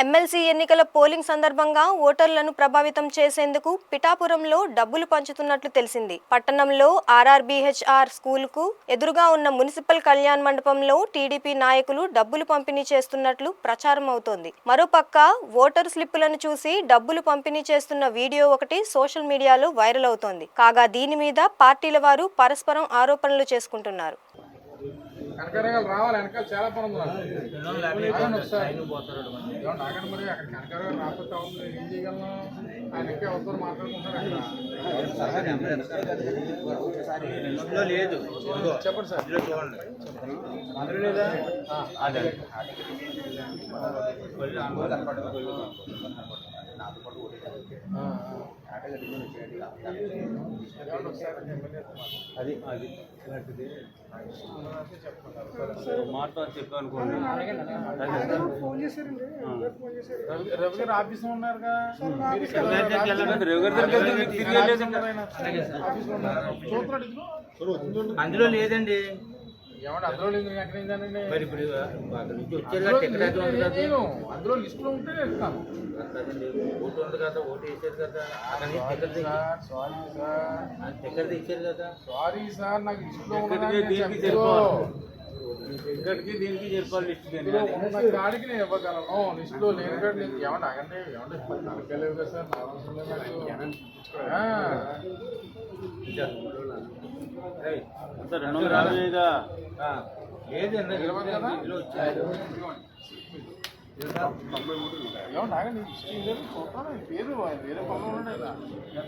MLC ఎన్నికల polling సందర్భంగా ఓటర్లను ప్రభావితం చేసేందుకు పిఠాపురంలో డబ్బులు పంచుతున్నట్లు తెలిసింది. పట్టణంలో ఆర్ఆర్బీహెచ్ఆర్ స్కూలుకు ఎదురుగా ఉన్న మున్సిపల్ కళ్యాణ్ మండపంలో టీడీపీ నాయకులు డబ్బులు పంపిణీ చేస్తున్నట్లు ప్రచారం అవుతోంది. మరోపక్క ఓటర్ స్లిప్పులను చూసి డబ్బులు పంపిణీ చేస్తున్న వీడియో ఒకటి సోషల్ మీడియాలో వైరల్ అవుతోంది. కాగా దీని మీద పార్టీల వారు పరస్పరం ఆరోపణలు చేసుకుంటున్నారు. కనకరగాలు రావాలి వెనకాల చాలా పని ఉంది నాకంటే మరి అక్కడ కనకరగాలు రాకపోతే అవుతుంది ఏం చేయగలను ఆయన ఎక్కే వస్తారు మాట్లాడుకుంటారు లేదు చెప్పండి సార్ చూడండి అందులో లేదా అదే అది అది మాట్లాడి చెప్పనుకోండి రవి గారు ఆఫీస్లో ఉన్నారుగా అందులో లేదండి ఏమంటే అందులో లేదు ఎక్కడైందానండి మరి ఇప్పుడు వచ్చారు అందులో లిస్టులో ఉంటే ఇస్తాను ఓటు ఉంది కదా ఓటు వేసారు కదా సారీ సార్ ఎక్కడ ఇచ్చారు కదా సారీ సార్ నాకు లిస్టులో ఇక్కడికి దీనికి చెప్పాలి ఉన్న కాడికి నేను ఇవ్వగలను లిస్టులో లేని కాడికి నేను ఏమంటే అగండి ఏమంటే తనకెళ్ళేవు కదా సార్ నా అవసరం లేదండి ఏమంటే ఆగండి లిస్టు లేదు చూస్తాను పేరు వేరే పనులు ఉన్నాయి